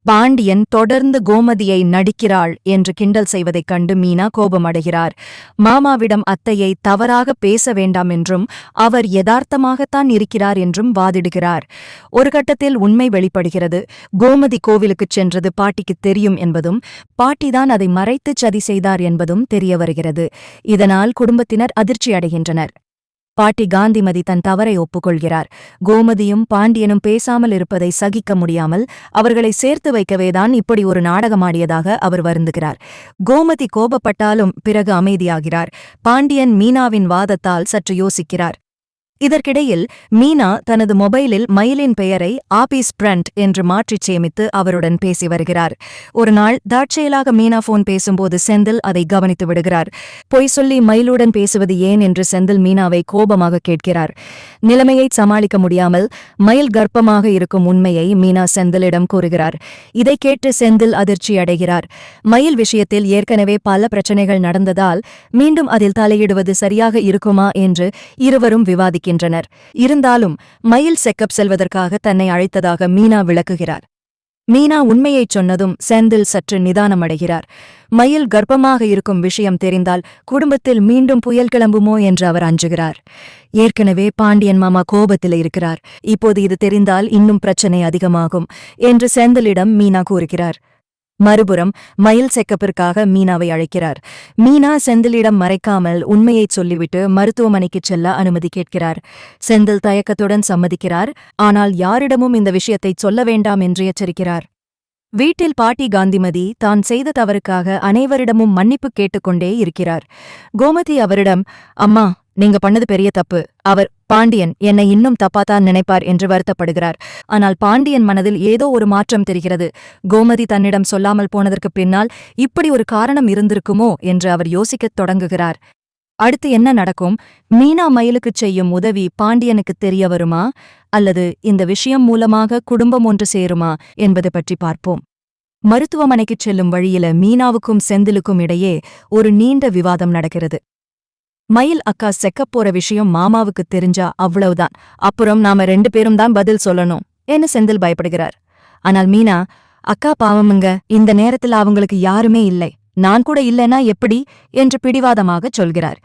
பாண்டியன் தொடர்ந்து கோமதியை நடிக்கிறாள் என்று கிண்டல் செய்வதைக் கண்டு மீனா கோபமடைகிறார். மாமாவிடம் அத்தையை தவறாக பேச வேண்டாம் என்றும் அவர் யதார்த்தமாகத்தான் இருக்கிறார் என்றும் வாதிடுகிறார். ஒரு கட்டத்தில் உண்மை வெளிப்படுகிறது. கோமதி கோவிலுக்குச் சென்றது பாட்டிக்குத் தெரியும் என்பதும் பாட்டிதான் அதை மறைத்துச் சதி செய்தார் என்பதும் தெரிய வருகிறது. இதனால் குடும்பத்தினர் அதிர்ச்சியடைகின்றனர். பாட்டி காந்திமதி தன் தவறை ஒப்புக்கொள்கிறார். கோமதியும் பாண்டியனும் பேசாமல் இருப்பதை சகிக்க முடியாமல் அவர்களை சேர்த்து வைக்கவேதான் இப்படி ஒரு நாடகமாடியதாக அவர் வருந்துகிறார். கோமதி கோபப்பட்டாலும் பிறகு அமைதியாகிறார். பாண்டியன் மீனாவின் வாதத்தால் சற்று யோசிக்கிறார். இதற்கிடையில் மீனா தனது மொபைலில் மயிலின் பெயரை ஆபீஸ் பிரண்ட் என்று மாற்றிச் சேமித்து அவருடன் பேசி வருகிறார். ஒருநாள் தற்செயலாக மீனா போன் பேசும்போது செந்தில் அதை கவனித்து விடுகிறார். பொய் சொல்லி மயிலுடன் பேசுவது ஏன் என்று செந்தில் மீனாவை கோபமாக கேட்கிறார். நிலைமையை சமாளிக்க முடியாமல் மயில் கர்ப்பமாக இருக்கும் உண்மையை மீனா செந்திலிடம் கூறுகிறார். இதை கேட்டு செந்தில் அதிர்ச்சி அடைகிறார். மயில் விஷயத்தில் ஏற்கனவே பல பிரச்சனைகள் நடந்ததால் மீண்டும் அதில் தலையிடுவது சரியாக இருக்குமா என்று இருவரும் விவாதிக்கிறார். இருந்தாலும் மயில் செக்கப் செல்வதற்காக தன்னை அழைத்ததாக மீனா விளக்குகிறார். மீனா உண்மையைச் சொன்னதும் செந்தில் சற்று நிதானமடைகிறார். மயில் கர்ப்பமாக இருக்கும் விஷயம் தெரிந்தால் குடும்பத்தில் மீண்டும் புயல் கிளம்புமோ என்று அவர் அஞ்சுகிறார். ஏற்கனவே பாண்டியன் மாமா கோபத்தில் இருக்கிறார். இப்போது இது தெரிந்தால் இன்னும் பிரச்சனை அதிகமாகும் என்று செந்திலிடம் மீனா கூறுகிறார். மறுபுறம் மயில் செக்கப்பிற்காக மீனாவை அழைக்கிறார். மீனா செந்திலிடம் மறைக்காமல் உண்மையைச் சொல்லிவிட்டு மருத்துவமனைக்குச் செல்ல அனுமதி கேட்கிறார். செந்தில் தயக்கத்துடன் சம்மதிக்கிறார். ஆனால் யாரிடமும் இந்த விஷயத்தை சொல்ல வேண்டாம் என்று எச்சரிக்கிறார். வீட்டில் பாட்டி காந்திமதி தான் செய்த தவறுக்காக அனைவரிடமும் மன்னிப்பு கேட்டுக்கொண்டே இருக்கிறார். கோமதி அவரிடம், அம்மா, நீங்க பண்ணது பெரிய தப்பு. அவர் பாண்டியன் என்னை இன்னும் தப்பாத்தான் நினைப்பார் என்று வருத்தப்படுகிறார். ஆனால் பாண்டியன் மனதில் ஏதோ ஒரு மாற்றம் தெரிகிறது. கோமதி தன்னிடம் சொல்லாமல் போனதற்கு பின்னால் இப்படி ஒரு காரணம் இருந்திருக்குமோ என்று அவர் யோசிக்கத் தொடங்குகிறார். அடுத்து என்ன நடக்கும்? மீனா மயிலுக்குச் செய்யும் உதவி பாண்டியனுக்குத் தெரிய வருமா, அல்லது இந்த விஷயம் மூலமாக குடும்பம் ஒன்று சேருமா என்பது பற்றி பார்ப்போம். மருத்துவமனைக்குச் செல்லும் வழியில மீனாவுக்கும் செந்திலுக்கும் இடையே ஒரு நீண்ட விவாதம் நடக்கிறது. மயில் அக்கா செக்கப் போற விஷயம் மாமாவுக்கு தெரிஞ்சா அவ்வளவுதான், அப்புறம் நாம 2 பேரும் தான் பதில் சொல்லணும் என்று செந்தில் பயப்படுகிறார். ஆனால் மீனா, அக்கா பாவமுங்க, இந்த நேரத்துல அவங்களுக்கு யாருமே இல்லை, நான் கூட இல்லைனா எப்படி என்று பிடிவாதமாகச் சொல்கிறார்.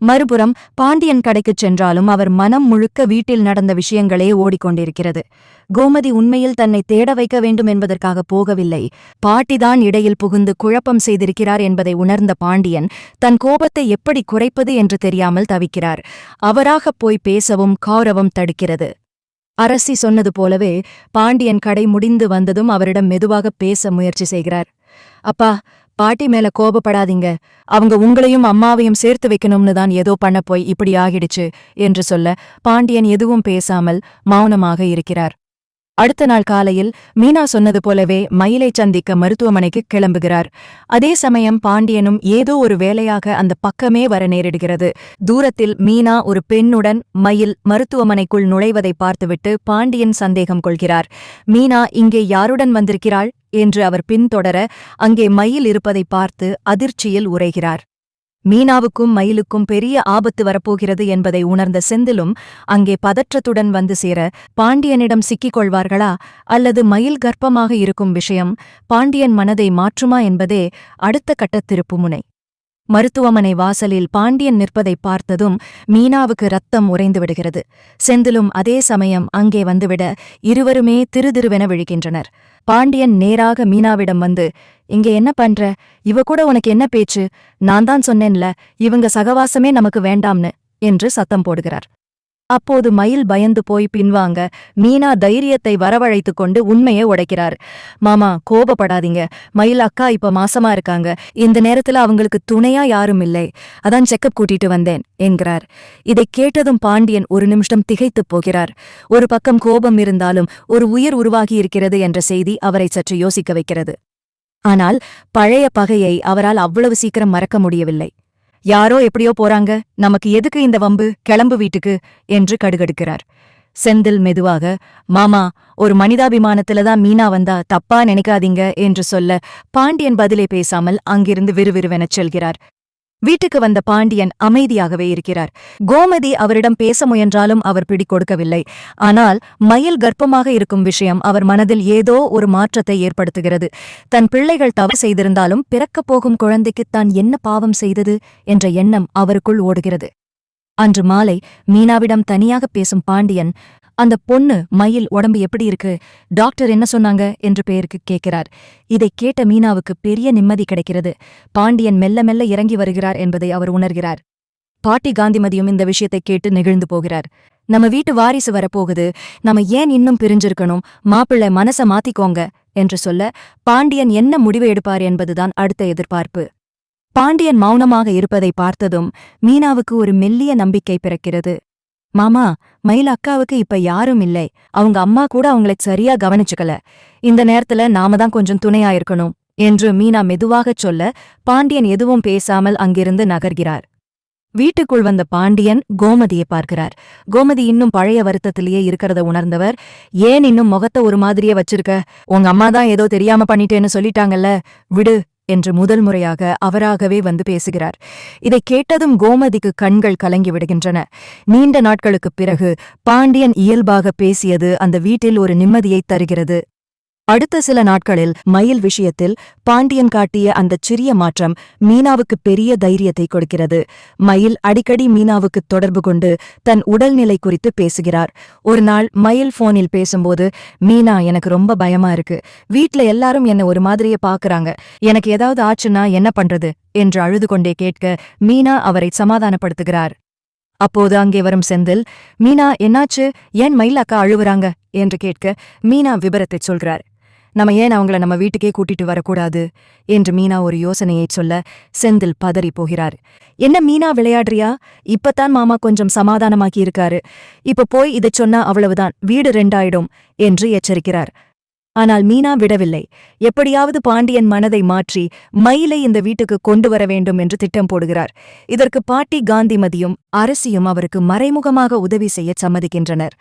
மறுபுறம் பாண்டியன் கடைக்குச் சென்றாலும் அவர் மனம் முழுக்க வீட்டில் நடந்த விஷயங்களே ஓடிக்கொண்டிருக்கிறது. கோமதி உண்மையில் தன்னை தேட வைக்க வேண்டும் என்பதற்காக போகவில்லை. பாட்டிதான் இடையில் புகுந்து குழப்பம் செய்திருக்கிறார் என்பதை உணர்ந்த பாண்டியன் தன் கோபத்தை எப்படி குறைப்பது என்று தெரியாமல் தவிக்கிறார். அவராகப் போய் பேசவும் கௌரவம் தடுக்கிறது. அரசி சொன்னது போலவே பாண்டியன் கடை முடிந்து வந்ததும் அவரிடம் மெதுவாக பேச முயற்சி செய்கிறார். அப்பா, பாட்டி மேல கோபப்படாதீங்க, அவங்க உங்களையும் அம்மாவையும் சேர்த்து வைக்கணும்னு தான் ஏதோ பண்ண போய் இப்படி ஆகிடுச்சு என்று சொல்ல பாண்டியன் எதுவும் பேசாமல் மௌனமாக இருக்கிறார். அடுத்த நாள் காலையில் மீனா சொன்னது போலவே மயிலை சந்திக்க மருத்துவமனைக்கு கிளம்புகிறார். அதே சமயம் பாண்டியனும் ஏதோ ஒரு வேலையாக அந்த பக்கமே வர நேரிடுகிறது. தூரத்தில் மீனா ஒரு பெண்ணுடன் மயில் மருத்துவமனைக்குள் நுழைவதை பார்த்துவிட்டு பாண்டியன் சந்தேகம் கொள்கிறார். மீனா இங்கே யாருடன் வந்திருக்கிறாள் என்று அவர் பின்தொடர அங்கே மயில் இருப்பதை பார்த்து அதிர்ச்சியில் உறைகிறார். மீனாவுக்கும் மயிலுக்கும் பெரிய ஆபத்து வரப்போகிறது என்பதை உணர்ந்த செந்திலும் அங்கே பதற்றத்துடன் வந்து சேர பாண்டியனிடம் சிக்கிக் கொள்வார்களா, அல்லது மயில் கர்ப்பமாக இருக்கும் விஷயம் பாண்டியன் மனதை மாற்றுமா என்பதே அடுத்த கட்ட திருப்புமுனை. மருத்துவமனை வாசலில் பாண்டியன் நிற்பதை பார்த்ததும் மீனாவுக்கு ரத்தம் உறைந்து விடுகிறது. செந்திலும் அதே சமயம் அங்கே வந்துவிட இருவருமே திருதிருவென விழிக்கின்றனர். பாண்டியன் நேராக மீனாவிடம் வந்து, இங்கே என்ன பண்ற? இவ கூட உனக்கு என்ன பேச்சு? நான் தான் சொன்னேன்ல, இவங்க சகவாசமே நமக்கு வேண்டாம்னு என்று சத்தம் போடுகிறார். அப்போது மயில் பயந்து போய் பின்வாங்க மீனா தைரியத்தை வரவழைத்துக் கொண்டு உண்மையை உடைக்கிறார். மாமா, கோபப்படாதீங்க, மயில் அக்கா இப்ப மாசமா இருக்காங்க, இந்த நேரத்துல அவங்களுக்கு துணையா யாரும் இல்லை, அதான் செக்கப் கூட்டிட்டு வந்தேன் என்கிறார். இதைக் கேட்டதும் பாண்டியன் ஒரு நிமிஷம் திகைத்துப் போகிறார். ஒரு பக்கம் கோபம் இருந்தாலும் ஒரு உயிர் உருவாகியிருக்கிறது என்ற செய்தி அவரை சற்று யோசிக்க வைக்கிறது. ஆனால் பழைய பகையை அவரால் அவ்வளவு சீக்கிரம் மறக்க முடியவில்லை. யாரோ எப்படியோ போறாங்க, நமக்கு எதுக்கு இந்த வம்பு, கிளம்பு வீட்டுக்கு என்று கடுகடுக்கிறார். செந்தில் மெதுவாக, மாமா, ஒரு மனிதாபிமானத்துலதான் மீனா வந்தா, தப்பா நினைக்காதீங்க என்று சொல்ல பாண்டியன் பதிலே பேசாமல் அங்கிருந்து விறுவிறுவெனச் செல்கிறார். வீட்டுக்கு வந்த பாண்டியன் அமைதியாகவே இருக்கிறார். கோமதி அவரிடம் பேச முயன்றாலும் அவர் பிடிகொடுக்கவில்லை. ஆனால் மயில் கர்ப்பமாக இருக்கும் விஷயம் அவர் மனதில் ஏதோ ஒரு மாற்றத்தை ஏற்படுத்துகிறது. தன் பிள்ளைகள் தவறு செய்திருந்தாலும் பிறக்கப் போகும் குழந்தைக்கு தான் என்ன பாவம் செய்தது என்ற எண்ணம் அவருக்குள் ஓடுகிறது. அன்று மாலை மீனாவிடம் தனியாக பேசும் பாண்டியன், அந்த பொண்ணு மயில் உடம்பு எப்படி இருக்கு, டாக்டர் என்ன சொன்னாங்க என்று பேருக்கு கேட்கிறார். இதைக் கேட்ட மீனாவுக்கு பெரிய நிம்மதி கிடைக்கிறது. பாண்டியன் மெல்ல மெல்ல இறங்கி வருகிறார் என்பதை அவர் உணர்கிறார். பாட்டி காந்திமதியும் இந்த விஷயத்தை கேட்டு நெகிழ்ந்து போகிறார். நம்ம வீட்டு வாரிசு வரப்போகுது, நம்ம ஏன் இன்னும் பிரிஞ்சிருக்கணும், மாப்பிள்ளை மனச மாத்திக்கோங்க என்று சொல்ல பாண்டியன் என்ன முடிவு எடுப்பார் என்பதுதான் அடுத்த எதிர்பார்ப்பு. பாண்டியன் மௌனமாக இருப்பதை பார்த்ததும் மீனாவுக்கு ஒரு மெல்லிய நம்பிக்கை பிறக்கிறது. மாமா, மயில் அக்காவுக்கு இப்ப யாரும் இல்லை, அவங்க அம்மா கூட அவங்களை சரியா கவனிச்சுக்கல, இந்த நேரத்துல நாம தான் கொஞ்சம் துணையா இருக்கணும் என்று மீனா மெதுவாகச் சொல்ல பாண்டியன் எதுவும் பேசாமல் அங்கிருந்து நகர்கிறார். வீட்டுக்குள் வந்த பாண்டியன் கோமதியை பார்க்கிறார். கோமதி இன்னும் பழைய வருத்தத்திலேயே இருக்கிறத உணர்ந்தவர், ஏன் இன்னும் முகத்தை ஒரு மாதிரியே வச்சிருக்க, உங்க அம்மா தான் ஏதோ தெரியாம பண்ணிட்டேன்னு சொல்லிட்டாங்கல்ல, விடு என்று முதல் முறையாக அவராகவே வந்து பேசுகிறார். இதைக் கேட்டதும் கோமதிக்கு கண்கள் கலங்கி விடுகின்றன. நீண்ட நாட்களுக்குப் பிறகு பாண்டியன் இயல்பாக பேசியது அந்த வீட்டில் ஒரு நிம்மதியைத் தருகிறது. அடுத்த சில நாட்களில் மயில் விஷயத்தில் பாண்டியன் காட்டிய அந்தச் சிறிய மாற்றம் மீனாவுக்கு பெரிய தைரியத்தை கொடுக்கிறது. மயில் அடிக்கடி மீனாவுக்கு தொடர்பு கொண்டு தன் உடல்நிலை குறித்து பேசுகிறார். ஒரு நாள் மயில் போனில் பேசும்போது, மீனா, எனக்கு ரொம்ப பயமா இருக்கு, வீட்ல எல்லாரும் என்ன ஒரு மாதிரியே பாக்குறாங்க, எனக்கு ஏதாவது ஆச்சுன்னா என்ன பண்றது என்று அழுது கொண்டே கேட்க மீனா அவரை சமாதானப்படுத்துகிறார். அப்போது அங்கே வரும் செந்தில், மீனா என்னாச்சு, ஏன் மயில் அக்கா அழுவுறாங்க என்று கேட்க மீனா விபரத்தைச் சொல்கிறார். நம்ம ஏன் அவங்கள நம்ம வீட்டுக்கே கூட்டிட்டு வரக்கூடாது என்று மீனா ஒரு யோசனையைச் சொல்ல செந்தில் பதறி போகிறார். என்ன மீனா, விளையாடுறியா, இப்பத்தான் மாமா கொஞ்சம் சமாதானமாக்கி இருக்காரு, இப்ப போய் இதைச் சொன்னா அவ்வளவுதான், வீடு 2 ஆயிடும் என்று எச்சரிக்கிறார். ஆனால் மீனா விடவில்லை. எப்படியாவது பாண்டியன் மனதை மாற்றி மயிலை இந்த வீட்டுக்கு கொண்டு வர வேண்டும் என்று திட்டம் போடுகிறார். இதற்கு பாட்டி காந்திமதியும் அரசியும் அவருக்கு மறைமுகமாக உதவி செய்ய சம்மதிக்கின்றனர்.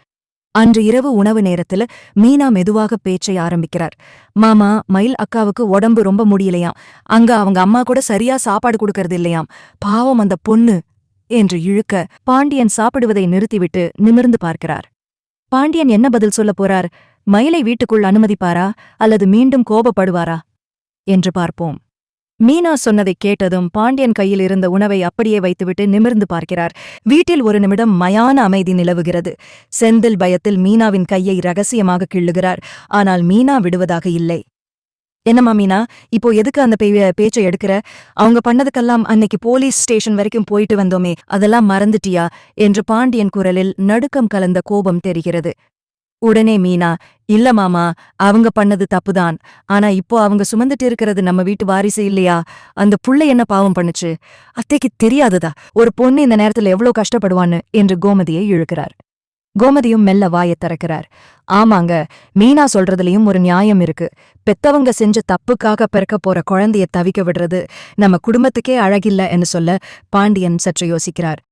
அன்று இரவு உணவு நேரத்தில் மீனா மெதுவாக பேச்சை ஆரம்பிக்கிறார். மாமா, மயில் அக்காவுக்கு உடம்பு ரொம்ப முடியலையாம், அங்க அவங்க அம்மா கூட சரியா சாப்பாடு கொடுக்கறது இல்லையாம், பாவம் அந்த பொண்ணு என்று இழுக்க பாண்டியன் சாப்பிடுவதை நிறுத்திவிட்டு நிமிர்ந்து பார்க்கிறார். பாண்டியன் என்ன பதில் சொல்லப் போறார்? மயிலை வீட்டுக்குள் அனுமதிப்பாரா அல்லது மீண்டும் கோபப்படுவாரா என்று பார்ப்போம். மீனா சொன்னதைக் கேட்டதும் பாண்டியன் கையில் இருந்த உணவை அப்படியே வைத்துவிட்டு நிமிர்ந்து பார்க்கிறார். வீட்டில் ஒரு நிமிடம் மயான அமைதி நிலவுகிறது. செந்தில் பயத்தில் மீனாவின் கையை ரகசியமாக கிள்ளுகிறார். ஆனால் மீனா விடுவதாக இல்லை. என்னம்மா மீனா, இப்போ எதுக்கு அந்த பேச்சை எடுக்கிற, அவங்க பண்ணதுக்கெல்லாம் அன்னைக்கு போலீஸ் ஸ்டேஷன் வரைக்கும் போயிட்டு வந்தோமே, அதெல்லாம் மறந்துட்டியா என்று பாண்டியன் குரலில் நடுக்கம் கலந்த கோபம் தெரிகிறது. உடனே மீனா, இல்ல மாமா, அவங்க பண்ணது தப்புதான், ஆனா இப்போ அவங்க சுமந்துட்டு இருக்கிறது நம்ம வீட்டு வாரிசு இல்லையா, அந்த புள்ள என்ன பாவம் பண்ணுச்சு, அத்தைக்கு தெரியாததா, ஒரு பொண்ணு இந்த நேரத்துல எவ்வளவு கஷ்டப்படுவான்னு என்று கோமதியை இழுக்கிறார். கோமதியும் மெல்ல வாயத் திறக்கிறார். ஆமாங்க, மீனா சொல்றதுலயும் ஒரு நியாயம் இருக்கு. பெத்தவங்க செஞ்ச தப்புக்காக பிறக்க போற குழந்தைய தவிக்க விடுறது நம்ம குடும்பத்துக்கே அழகில்ல என்று சொல்ல பாண்டியன் சற்று யோசிக்கிறார்.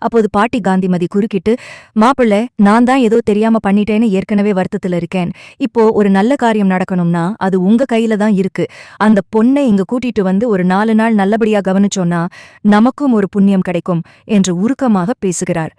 அப்போது பாட்டி காந்திமதி குறுக்கிட்டு, மாப்பிள்ளை, நான் தான் ஏதோ தெரியாம பண்ணிட்டேன்னு ஏற்கனவே வருத்தத்துல இருக்கேன், இப்போ ஒரு நல்ல காரியம் நடக்கணும்னா அது உங்க கையில தான் இருக்கு, அந்த பொண்ணை இங்க கூட்டிட்டு வந்து ஒரு 4 நாள் நல்லபடியா கவனிச்சோன்னா நமக்கும் ஒரு புண்ணியம் கிடைக்கும் என்று உருக்கமாக பேசுகிறார்.